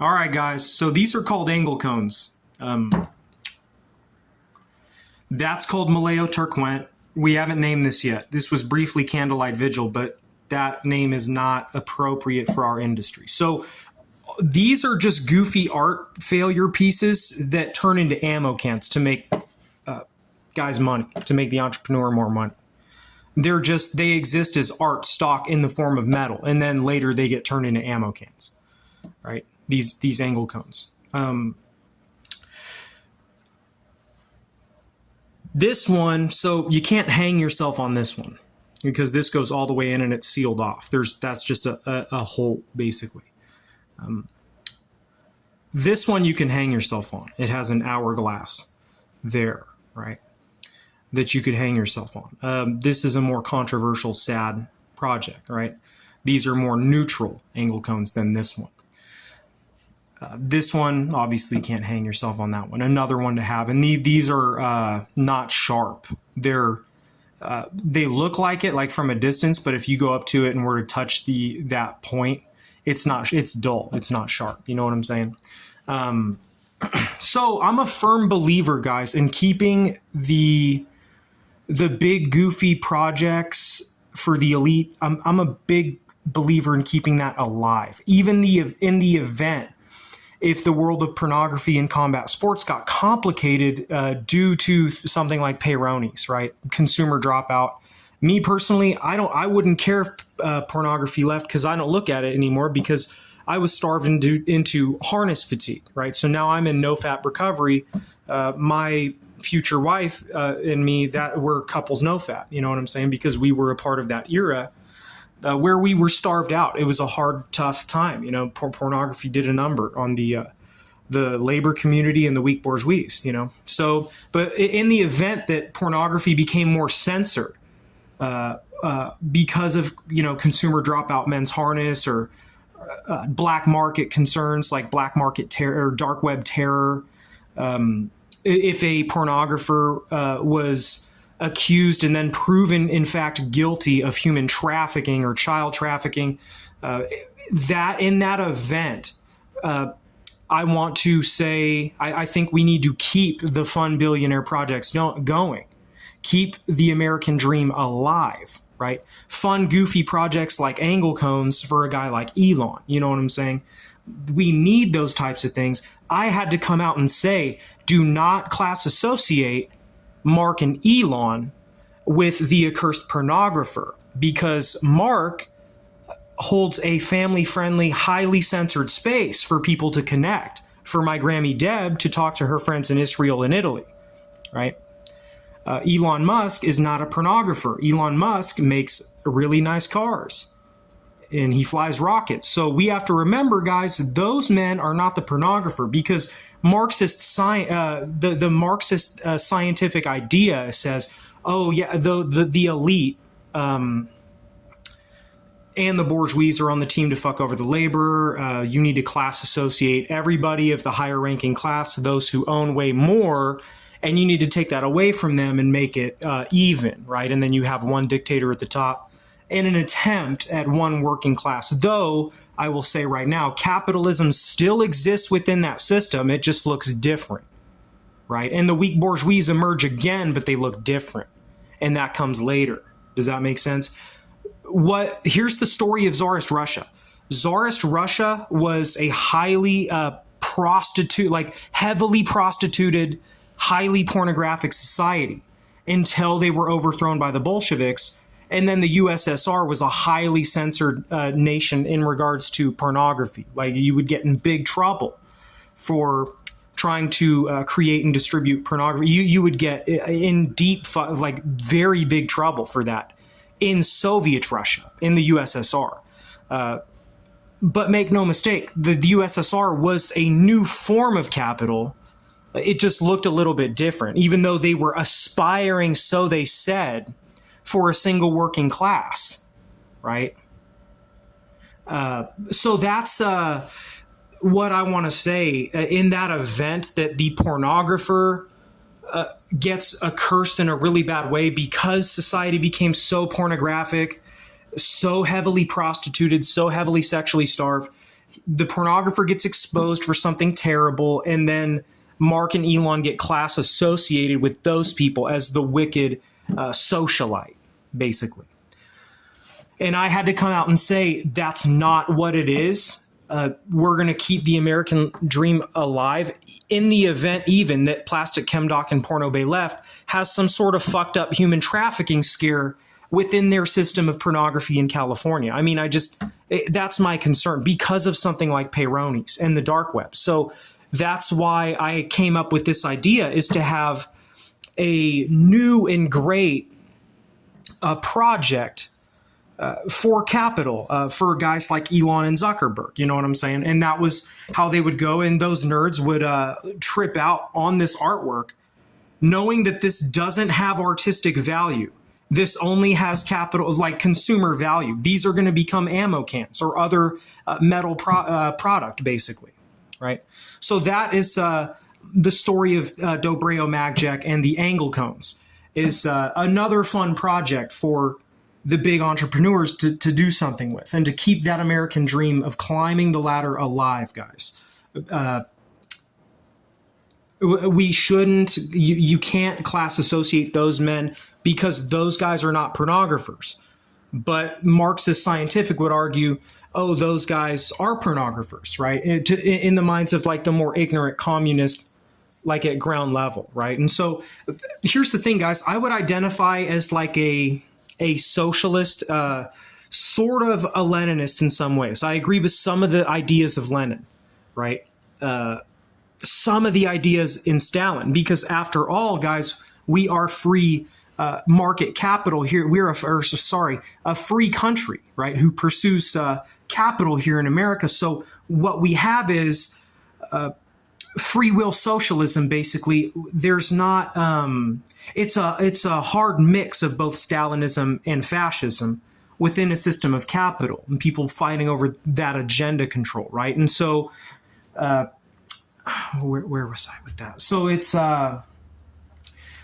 All right, guys. So these are called angle cones. That's called Maleo Turquoise. We haven't named this yet. This was briefly Candlelight Vigil, but that name is not appropriate for our industry. So these are just goofy art failure pieces that turn into ammo cans to make guys money, to make the entrepreneur more money. They exist as art stock in the form of metal, and then later they get turned into ammo cans, right? These angle cones. This one, so you can't hang yourself on this one because this goes all the way in and it's sealed off. That's just a hole, basically. This one you can hang yourself on. It has an hourglass there, right, that you could hang yourself on. This is a more controversial, sad project, right? These are more neutral angle cones than this one. This one, obviously, can't hang yourself on that one. Another one to have, and these are not sharp. They look like it, like from a distance, but if you go up to it and were to touch that point, it's dull. It's not sharp. You know what I'm saying? So I'm a firm believer, guys, in keeping the big goofy projects for the elite. I'm a big believer in keeping that alive, even in the event if the world of pornography and combat sports got complicated due to something like peyronie's, right? Consumer dropout. Me personally, I wouldn't care if pornography left because I don't look at it anymore because I was starved into harness fatigue, right? So now I'm in no-fat recovery. My future wife and me, that we're couples no-fat, you know what I'm saying? Because we were a part of that era where we were starved out. It was a hard, tough time. You know, pornography did a number on the labor community and the weak bourgeois, you know? So, but in the event that pornography became more censored, because of, you know, consumer dropout men's harness or black market concerns like black market terror or dark web terror. If a pornographer was accused and then proven, in fact, guilty of human trafficking or child trafficking, that in that event, I want to say I think we need to keep the fun billionaire projects going. Keep the American dream alive, right? Fun, goofy projects like angle cones for a guy like Elon. You know what I'm saying? We need those types of things. I had to come out and say, do not class associate Mark and Elon with the accursed pornographer, because Mark holds a family-friendly, highly censored space for people to connect, for my Grammy Deb to talk to her friends in Israel and Italy, right? Elon Musk is not a pornographer. Elon Musk makes really nice cars and he flies rockets. So we have to remember, guys, those men are not the pornographer, because the Marxist scientific idea says, oh yeah, the elite and the bourgeois are on the team to fuck over the labor. You need to class associate everybody of the higher ranking class, those who own way more, and you need to take that away from them and make it even, right? And then you have one dictator at the top in an attempt at one working class. Though I will say right now, capitalism still exists within that system. It just looks different, right? And the weak bourgeois emerge again, but they look different. And that comes later. Does that make sense? Here's the story of Tsarist Russia. Tsarist Russia was a highly heavily prostituted, highly pornographic society until they were overthrown by the Bolsheviks. And then the USSR was a highly censored nation in regards to pornography. Like, you would get in big trouble for trying to create and distribute pornography. You would get in very big trouble for that in Soviet Russia, in the USSR. But make no mistake, the USSR was a new form of capital. It just looked a little bit different, even though they were aspiring, so they said, for a single working class, right? So that's what I want to say. In that event that the pornographer gets accursed in a really bad way because society became so pornographic, so heavily prostituted, so heavily sexually starved, the pornographer gets exposed for something terrible, and then Mark and Elon get class associated with those people as the wicked socialite, basically. And I had to come out and say, that's not what it is. We're going to keep the American dream alive in the event even that Plastic Chemdoc and Porno Bay Left has some sort of fucked up human trafficking scare within their system of pornography in California. I mean, that's my concern because of something like Peyronie's and the dark web. So that's why I came up with this idea, is to have a new and great project for capital for guys like Elon and Zuckerberg. You know what I'm saying? And that was how they would go, and those nerds would trip out on this artwork, knowing that this doesn't have artistic value. This only has capital, like consumer value. These are going to become ammo cans or other metal product, basically, right? So that is the story of Dobreo Magjec and the angle cones. Is another fun project for the big entrepreneurs to do something with, and to keep that American dream of climbing the ladder alive, guys. We shouldn't, you can't class associate those men, because those guys are not pornographers. But Marxist Scientific would argue, oh, those guys are pornographers, right? In the minds of like the more ignorant communist, like at ground level, right? And so here's the thing, guys. I would identify as like a socialist, sort of a Leninist in some ways. I agree with some of the ideas of Lenin, right? Some of the ideas in Stalin, because after all, guys, we are free market capital here. We're a free country, right? Who pursues capital here in America. So what we have is free will socialism. Basically, there's not. It's a hard mix of both Stalinism and fascism within a system of capital, and people fighting over that agenda control, right? And so, where was I with that? So it's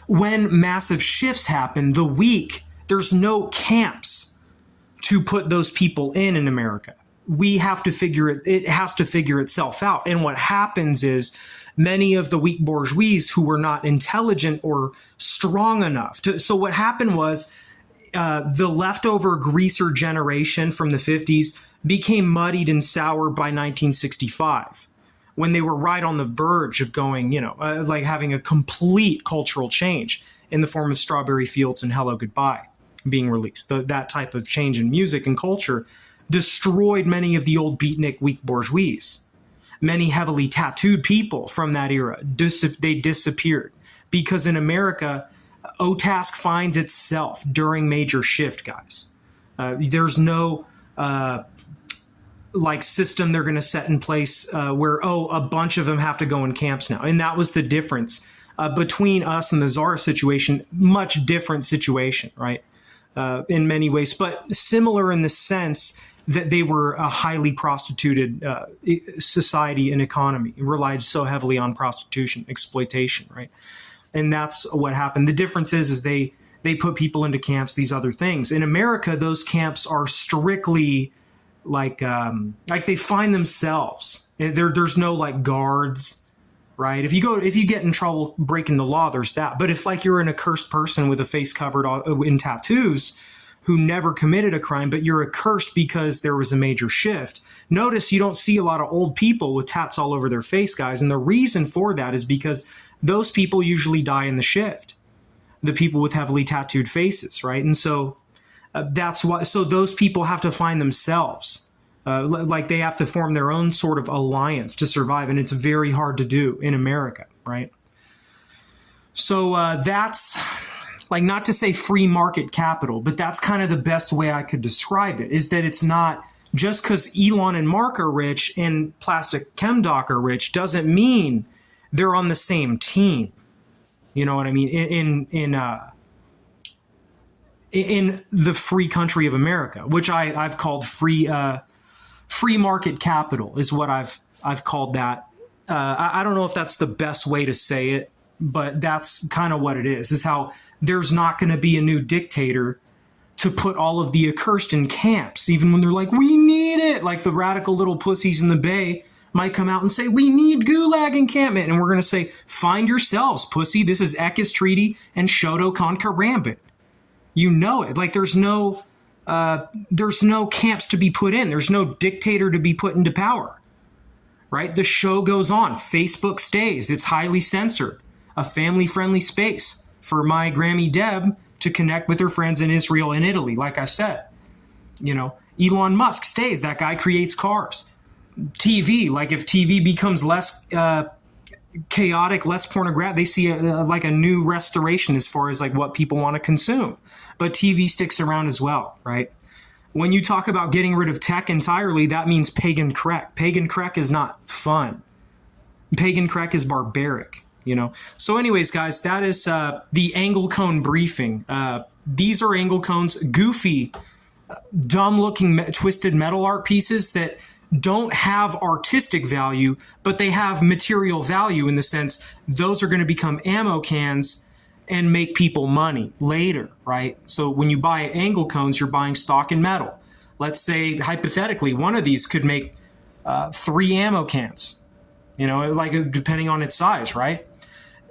when massive shifts happen, the weak, there's no camps to put those people in America. We have to figure it has to figure itself out. And what happens is many of the weak bourgeois who were not intelligent or strong enough to, so what happened was the leftover greaser generation from the 50s became muddied and sour by 1965, when they were right on the verge of going, like having a complete cultural change in the form of Strawberry Fields and Hello Goodbye being released. That type of change in music and culture destroyed many of the old beatnik weak bourgeois. Many heavily tattooed people from that era, they disappeared. Because in America, OTASK finds itself during major shift, guys. There's no system they're going to set in place where, a bunch of them have to go in camps now. And that was the difference between us and the Tsar situation. Much different situation, right? In many ways, but similar in the sense that they were a highly prostituted society and economy. It relied so heavily on prostitution, exploitation, right? And that's what happened. The difference is they put people into camps, these other things. In America, those camps are strictly like they find themselves. There's no like guards, right? If you get in trouble breaking the law, there's that. But if like you're an accursed person with a face covered in tattoos who never committed a crime, but you're accursed because there was a major shift. Notice you don't see a lot of old people with tats all over their face, guys. And the reason for that is because those people usually die in the shift. The people with heavily tattooed faces, right? And so that's why. So those people have to find themselves. Like they have to form their own sort of alliance to survive. And it's very hard to do in America, right? So that's like, not to say free market capital, but that's kind of the best way I could describe it, is that it's not just because Elon and Mark are rich and Plastic Chemdoc are rich doesn't mean they're on the same team. You know what I mean? In the free country of America, which I've called free market capital, is what I've called that. I don't know if that's the best way to say it, but that's kind of what it is how there's not going to be a new dictator to put all of the accursed in camps, even when they're like, we need it. Like the radical little pussies in the Bay might come out and say, we need gulag encampment. And we're going to say, find yourselves, pussy. This is Ekis Treaty and Shoto con Karambit. You know it. Like there's no camps to be put in. There's no dictator to be put into power, right? The show goes on. Facebook stays. It's highly censored. A family-friendly space for my Grammy Deb to connect with her friends in Israel and Italy. Like I said, Elon Musk stays. That guy creates cars. TV, like if TV becomes less chaotic, less pornographic, they see like a new restoration as far as like what people want to consume. But TV sticks around as well, right? When you talk about getting rid of tech entirely, that means pagan crek. Pagan crek is not fun. Pagan crek is barbaric. So anyways, guys, that is the angle cone briefing. These are angle cones, goofy, dumb-looking twisted metal art pieces that don't have artistic value, but they have material value in the sense those are going to become ammo cans and make people money later, right? So when you buy angle cones, you're buying stock in metal. Let's say, hypothetically, one of these could make 3 ammo cans, like depending on its size, right?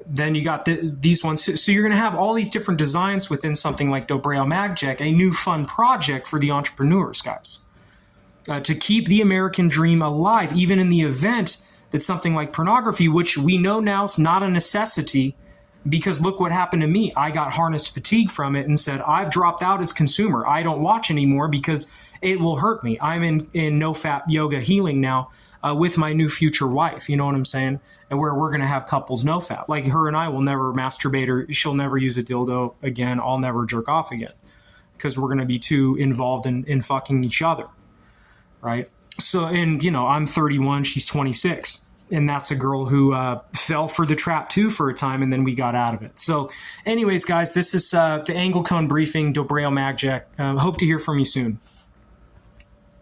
Then you got these ones. So you're going to have all these different designs within something like Dobreo Magjec, a new fun project for the entrepreneurs, guys. To keep the American dream alive, even in the event that something like pornography, which we know now is not a necessity, because look what happened to me. I got harness fatigue from it and said, I've dropped out as consumer. I don't watch anymore because it will hurt me. I'm in no-fap yoga healing now with my new future wife. You know what I'm saying? And where we're going to have couples no-fap. Like her and I will never masturbate, or she'll never use a dildo again. I'll never jerk off again because we're going to be too involved in fucking each other. Right. So, and, I'm 31, she's 26. And that's a girl who fell for the trap too for a time, and then we got out of it. So anyways, guys, this is the Angle Cone Briefing, Dobreo Magjec. Hope to hear from you soon.